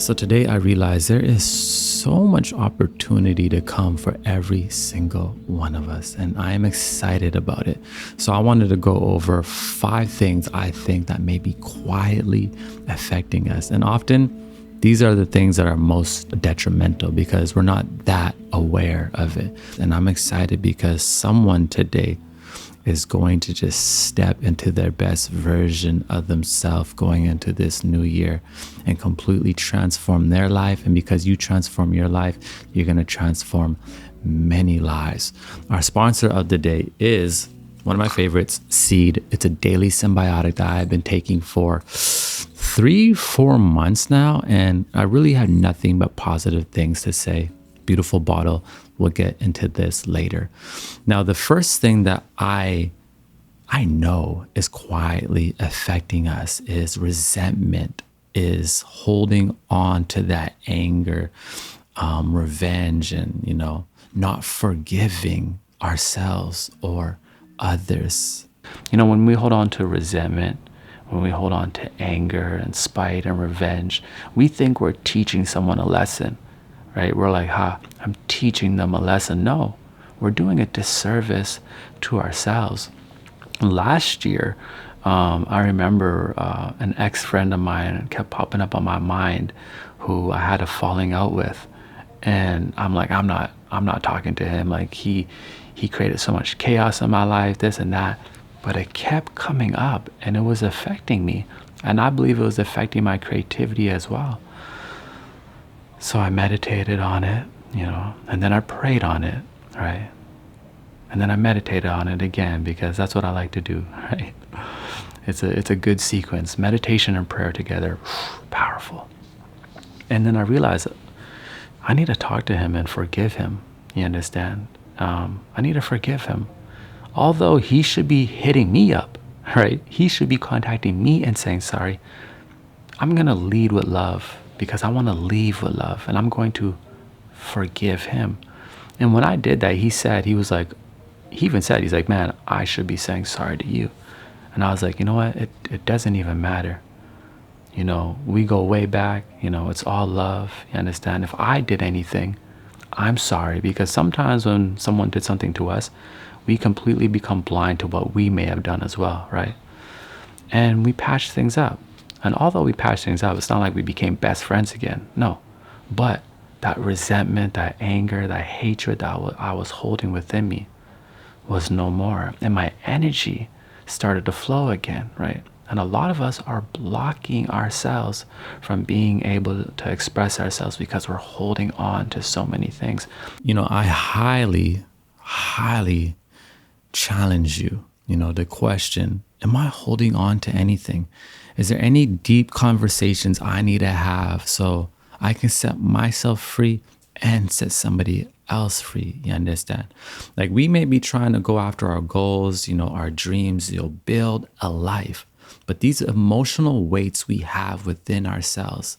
So today I realized there is so much opportunity to come for every single one of us, and I am excited about it. So I wanted to go over 5 things I think that may be quietly affecting us. And often these are the things that are most detrimental because we're not that aware of it. And I'm excited because someone today is going to just step into their best version of themselves going into this new year and completely transform their life. And because you transform your life, you're going to transform many lives. Our sponsor of the day is one of my favorites, Seed. It's a daily symbiotic that I've been taking for 3-4 months now, and I really had nothing but positive things to say. Beautiful bottle. We'll get into this later. Now, the first thing that I know is quietly affecting us is resentment, is holding on to that anger, revenge, and, not forgiving ourselves or others. When we hold on to resentment, when we hold on to anger and spite and revenge, we think we're teaching someone a lesson. Right? We're like, I'm teaching them a lesson. No, we're doing a disservice to ourselves. Last year, I remember an ex-friend of mine kept popping up on my mind who I had a falling out with. And I'm like, I'm not talking to him. Like he created so much chaos in my life, this and that. But it kept coming up and it was affecting me. And I believe it was affecting my creativity as well. So I meditated on it, and then I prayed on it, right? And then I meditated on it again because that's what I like to do, right? It's a good sequence. Meditation and prayer together, powerful. And then I realized I need to talk to him and forgive him. You understand? I need to forgive him. Although he should be hitting me up, right? He should be contacting me and saying sorry. I'm going to lead with love, because I want to leave with love, and I'm going to forgive him. And when I did that, he's like, man, I should be saying sorry to you. And I was like, you know what? It doesn't even matter. We go way back, it's all love. You understand? If I did anything, I'm sorry, because sometimes when someone did something to us, we completely become blind to what we may have done as well, right? And we patch things up. And although we patched things up, it's not like we became best friends again. No. But that resentment, that anger, that hatred that I was holding within me was no more. And my energy started to flow again, right? And a lot of us are blocking ourselves from being able to express ourselves because we're holding on to so many things. I highly, highly challenge you, the question, am I holding on to anything? Is there any deep conversations I need to have so I can set myself free and set somebody else free? You understand? Like we may be trying to go after our goals, our dreams, build a life. But these emotional weights we have within ourselves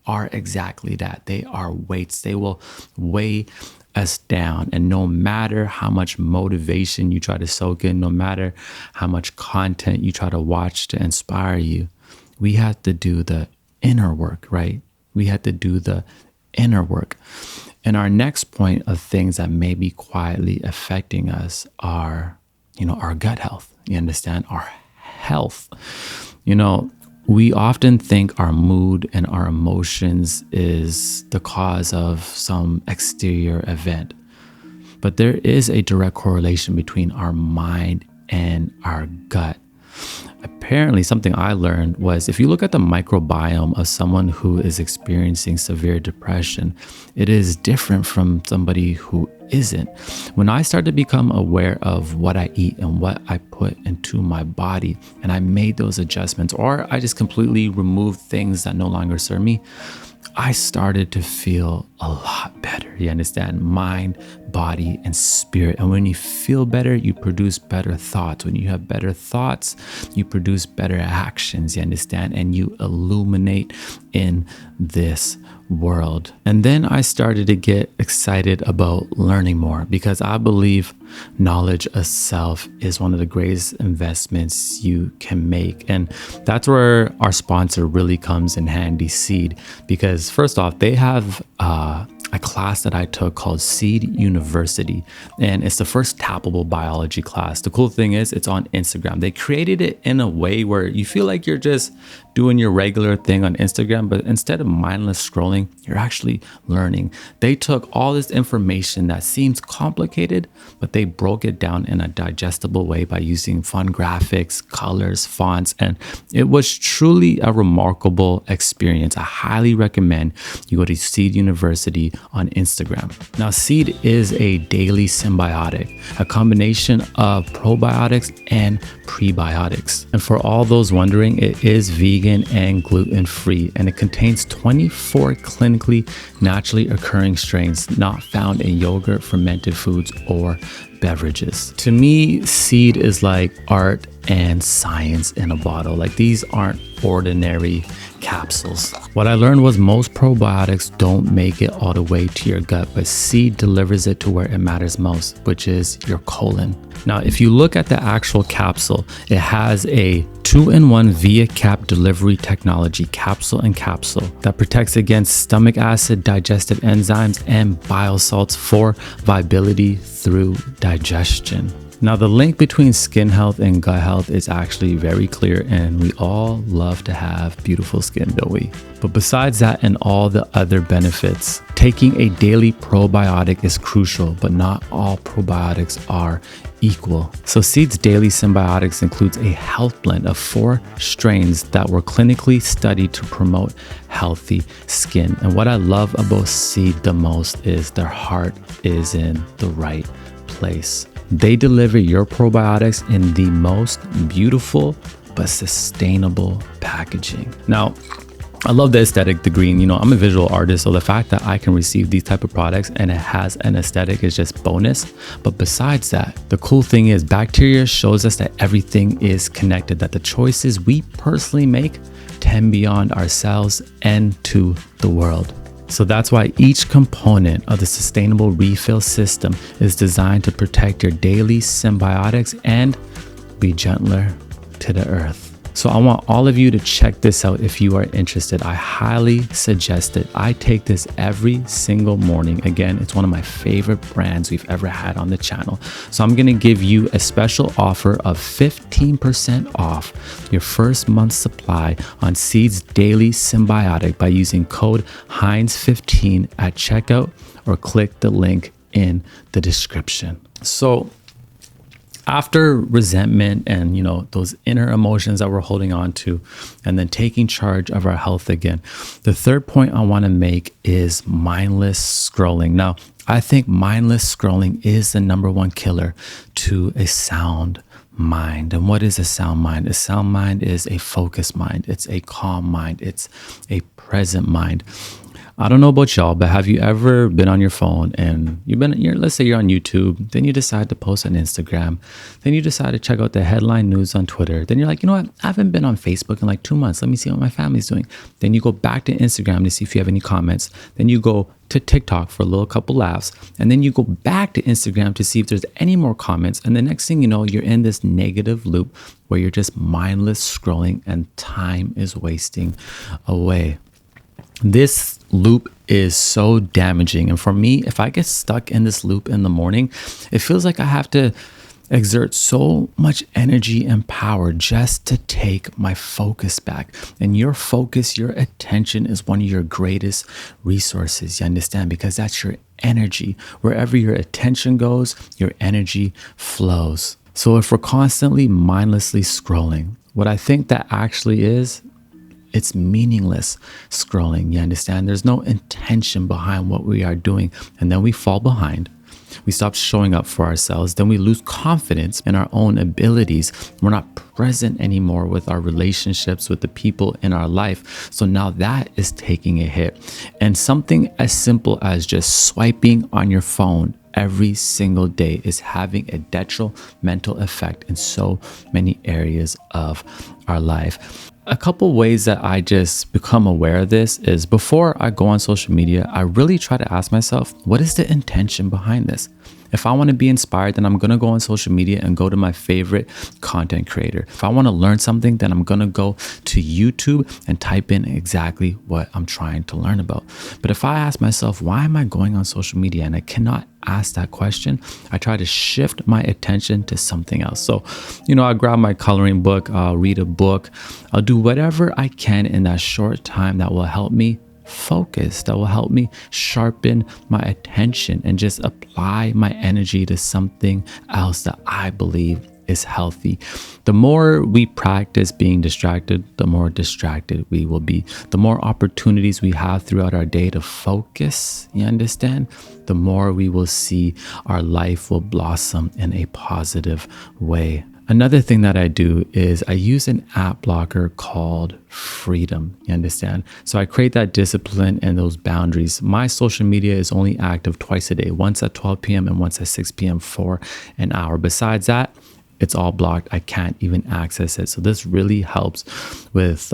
are exactly that. They are weights. They will weigh us down. And no matter how much motivation you try to soak in, no matter how much content you try to watch to inspire you, we have to do the inner work, right? We have to do the inner work. And our next point of things that may be quietly affecting us are, our gut health. You understand? Our health. We often think our mood and our emotions is the cause of some exterior event. But there is a direct correlation between our mind and our gut. Apparently, something I learned was if you look at the microbiome of someone who is experiencing severe depression, it is different from somebody who isn't. When I started to become aware of what I eat and what I put into my body, and I made those adjustments, or I just completely removed things that no longer serve me, I started to feel a lot better. You understand? Mind, body, and spirit. And when you feel better, you produce better thoughts. When you have better thoughts, you produce better actions. You understand? And you illuminate in this world. And then I started to get excited about learning more because I believe knowledge of self is one of the greatest investments you can make. And that's where our sponsor really comes in handy, Seed, because first off, they have a class that I took called Seed University, and it's the first tappable biology class. The cool thing is it's on Instagram. They created it in a way where you feel like you're just doing your regular thing on Instagram, but instead of mindless scrolling, you're actually learning. They took all this information that seems complicated, but they broke it down in a digestible way by using fun graphics, colors, fonts, and it was truly a remarkable experience. I highly recommend you go to Seed University on Instagram. Now, Seed is a daily symbiotic, a combination of probiotics and prebiotics. And for all those wondering, it is vegan and gluten-free, and it contains 24 clinically naturally occurring strains not found in yogurt, fermented foods, or beverages. To me, Seed is like art and science in a bottle. Like, these aren't ordinary capsules. What I learned was most probiotics don't make it all the way to your gut, but Seed delivers it to where it matters most, which is your colon. Now, if you look at the actual capsule, it has a 2-in-1 via cap delivery technology, capsule and capsule, that protects against stomach acid, digestive enzymes, and bile salts for viability through digestion. Now, the link between skin health and gut health is actually very clear, and we all love to have beautiful skin, don't we? But besides that and all the other benefits, taking a daily probiotic is crucial, but not all probiotics are equal. So Seed's Daily Symbiotics includes a health blend of 4 strains that were clinically studied to promote healthy skin. And what I love about Seed the most is their heart is in the right place. They deliver your probiotics in the most beautiful but sustainable packaging. Now, I love the aesthetic, the green. You know, I'm a visual artist, so the fact that I can receive these type of products and it has an aesthetic is just bonus. But besides that, the cool thing is bacteria shows us that everything is connected, that the choices we personally make tend beyond ourselves and to the world. So that's why each component of the sustainable refill system is designed to protect your daily symbiotics and be gentler to the earth. So I want all of you to check this out if you are interested. I highly suggest it. I take this every single morning. Again, it's one of my favorite brands we've ever had on the channel. So I'm going to give you a special offer of 15% off your first month's supply on Seed's Daily Symbiotic by using code Heinz15 at checkout or click the link in the description. So after resentment and, you know, those inner emotions that we're holding on to, and then taking charge of our health again, the third point I want to make is mindless scrolling. Now, I think mindless scrolling is the number one killer to a sound mind. And what is a sound mind? A sound mind is a focused mind. It's a calm mind. It's a present mind. I don't know about y'all, but have you ever been on your phone and let's say you're on YouTube, then you decide to post on Instagram, then you decide to check out the headline news on Twitter, then you're like, you know what, I haven't been on Facebook in like 2 months. Let me see what my family's doing. Then you go back to Instagram to see if you have any comments. Then you go to TikTok for a little couple laughs, and then you go back to Instagram to see if there's any more comments. And the next thing you know, you're in this negative loop where you're just mindless scrolling and time is wasting away. This loop is so damaging. And for me, if I get stuck in this loop in the morning, it feels like I have to exert so much energy and power just to take my focus back. And your focus, your attention is one of your greatest resources, you understand? Because that's your energy. Wherever your attention goes, your energy flows. So if we're constantly mindlessly scrolling, what I think that actually is, it's meaningless scrolling, you understand? There's no intention behind what we are doing. And then we fall behind. We stop showing up for ourselves. Then we lose confidence in our own abilities. We're not present anymore with our relationships, with the people in our life. So now that is taking a hit. And something as simple as just swiping on your phone every single day is having a detrimental effect in so many areas of our life. a couple ways that I just become aware of this is before I go on social media, I really try to ask myself, what is the intention behind this? If I want to be inspired, then I'm going to go on social media and go to my favorite content creator. If I want to learn something, then I'm going to go to YouTube and type in exactly what I'm trying to learn about. But if I ask myself, why am I going on social media? And I cannot ask that question, I try to shift my attention to something else. So, I grab my coloring book, I'll read a book, I'll do whatever I can in that short time that will help me focus, that will help me sharpen my attention and just apply my energy to something else that I believe is healthy. The more we practice being distracted, the more distracted we will be. The more opportunities we have throughout our day to focus, you understand, the more we will see our life will blossom in a positive way. Another thing that I do is I use an app blocker called Freedom. You understand? So I create that discipline and those boundaries. My social media is only active twice a day, once at 12 p.m. and once at 6 p.m. for an hour. Besides that, it's all blocked. I can't even access it. So this really helps with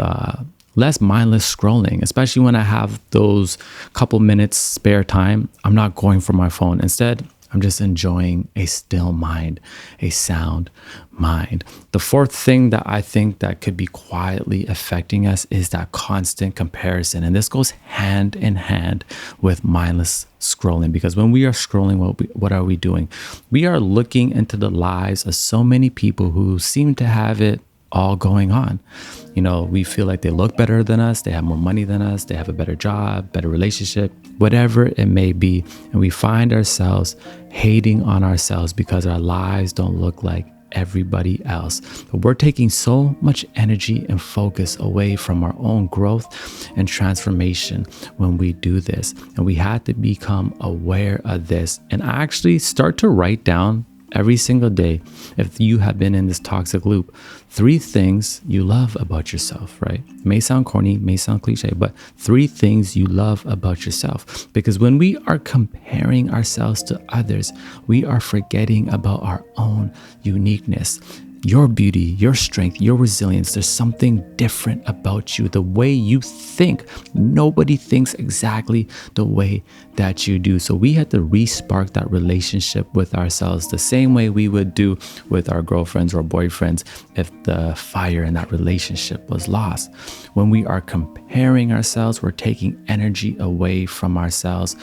less mindless scrolling, especially when I have those couple minutes spare time. I'm not going for my phone. Instead, I'm just enjoying a still mind, a sound mind. The fourth thing that I think that could be quietly affecting us is that constant comparison. And this goes hand in hand with mindless scrolling, because when we are scrolling, what are we doing? We are looking into the lives of so many people who seem to have it all going on. We feel like they look better than us, they have more money than us, they have a better job, better relationship, whatever it may be. And we find ourselves hating on ourselves because our lives don't look like everybody else. But we're taking so much energy and focus away from our own growth and transformation when we do this. And we have to become aware of this and actually start to write down every single day, if you have been in this toxic loop, 3 things you love about yourself, right? It may sound corny, may sound cliche, but 3 things you love about yourself. Because when we are comparing ourselves to others, we are forgetting about our own uniqueness. Your beauty, your strength, your resilience. There's something different about you. The way you think, nobody thinks exactly the way that you do. So we had to re-spark that relationship with ourselves the same way we would do with our girlfriends or boyfriends if the fire in that relationship was lost. When we are comparing ourselves, we're taking energy away from ourselves.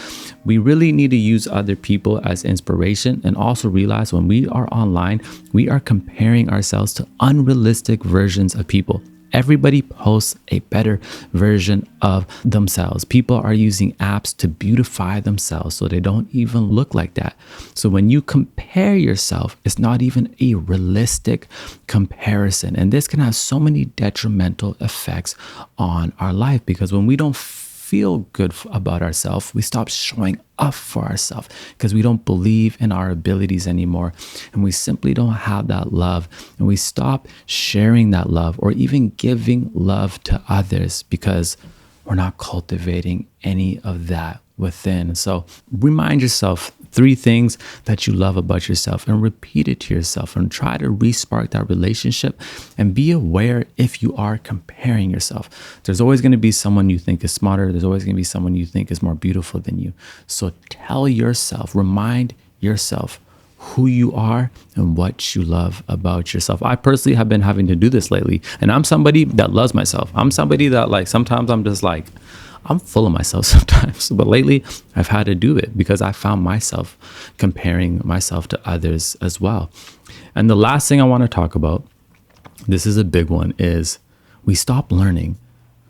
We really need to use other people as inspiration, and also realize when we are online, we are comparing ourselves to unrealistic versions of people. Everybody posts a better version of themselves. People are using apps to beautify themselves so they don't even look like that. So when you compare yourself, it's not even a realistic comparison. And this can have so many detrimental effects on our life, because when we don't feel good about ourselves, we stop showing up for ourselves because we don't believe in our abilities anymore, and we simply don't have that love, and we stop sharing that love or even giving love to others because we're not cultivating any of that within. So remind yourself 3 things that you love about yourself and repeat it to yourself, and try to re-spark that relationship, and be aware if you are comparing yourself. There's always going to be someone you think is smarter. There's always going to be someone you think is more beautiful than you. So tell yourself, remind yourself who you are and what you love about yourself. I personally have been having to do this lately, and I'm somebody that loves myself. I'm somebody that sometimes I'm just I'm full of myself sometimes, but lately I've had to do it because I found myself comparing myself to others as well. And the last thing I want to talk about, this is a big one, is we stop learning.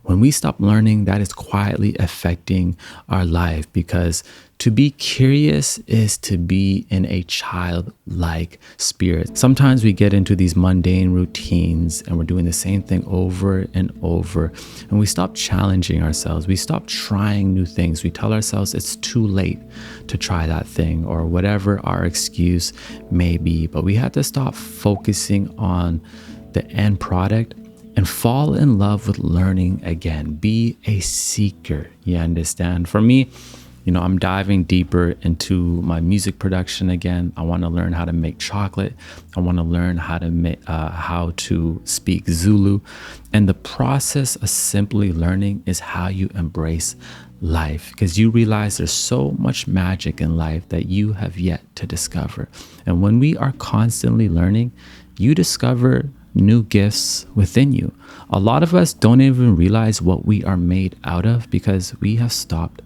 When we stop learning, that is quietly affecting our life, because to be curious is to be in a childlike spirit. Sometimes we get into these mundane routines and we're doing the same thing over and over, and we stop challenging ourselves. We stop trying new things. We tell ourselves it's too late to try that thing, or whatever our excuse may be. But we have to stop focusing on the end product and fall in love with learning again. Be a seeker. You understand? For me, I'm diving deeper into my music production again. I want to learn how to make chocolate. I want to learn how to speak Zulu. And the process of simply learning is how you embrace life, because you realize there's so much magic in life that you have yet to discover. And when we are constantly learning, you discover new gifts within you. A lot of us don't even realize what we are made out of because we have stopped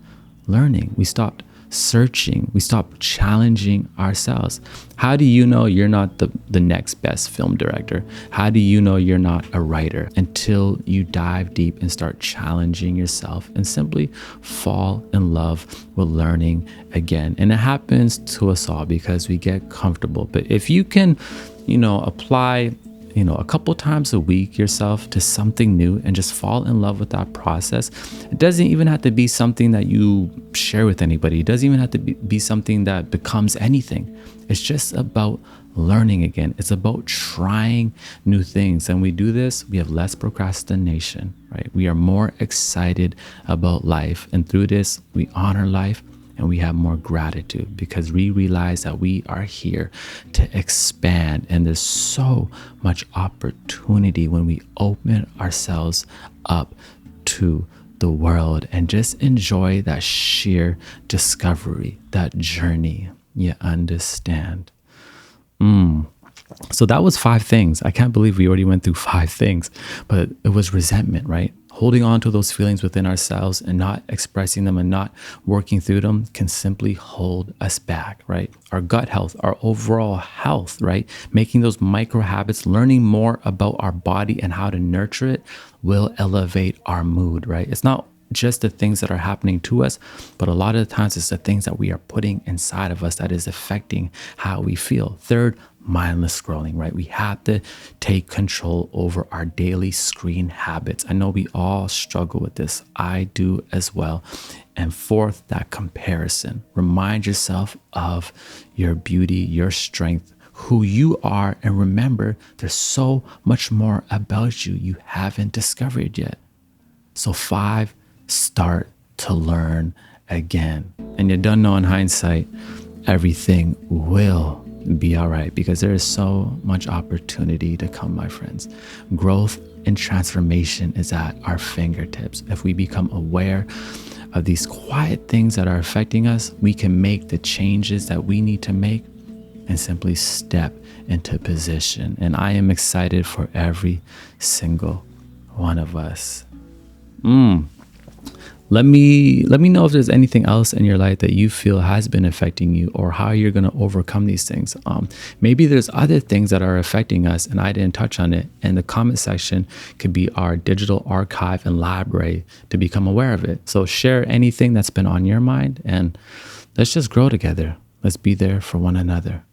learning. We stopped searching. We stopped challenging ourselves. How do you know you're not the next best film director? How do you know you're not a writer? Until you dive deep and start challenging yourself and simply fall in love with learning again. And it happens to us all because we get comfortable. But if you can, apply a couple times a week yourself to something new and just fall in love with that process. It doesn't even have to be something that you share with anybody. It doesn't even have to be something that becomes anything. It's just about learning again. It's about trying new things. And we do this, we have less procrastination, right? We are more excited about life. And through this, we honor life. And we have more gratitude because we realize that we are here to expand. And there's so much opportunity when we open ourselves up to the world and just enjoy that sheer discovery, that journey. You understand? So that was 5 things. I can't believe we already went through 5 things, but it was resentment, right? Holding on to those feelings within ourselves and not expressing them and not working through them can simply hold us back, right? Our gut health, our overall health, right? Making those micro habits, learning more about our body and how to nurture it will elevate our mood, right? It's not just the things that are happening to us, but a lot of the times it's the things that we are putting inside of us that is affecting how we feel. Third, mindless scrolling, right? We have to take control over our daily screen habits. I know we all struggle with this. I do as well. And fourth, that comparison. Remind yourself of your beauty, your strength, who you are, and remember there's so much more about you you haven't discovered yet. So 5, start to learn again. And you don't know, in hindsight, everything will be all right because there is so much opportunity to come, my friends. Growth and transformation is at our fingertips. If we become aware of these quiet things that are affecting us, we can make the changes that we need to make and simply step into position. And I am excited for every single one of us. Let me know if there's anything else in your life that you feel has been affecting you or how you're going to overcome these things. Maybe there's other things that are affecting us and I didn't touch on it. And the comment section could be our digital archive and library to become aware of it. So share anything that's been on your mind and let's just grow together. Let's be there for one another.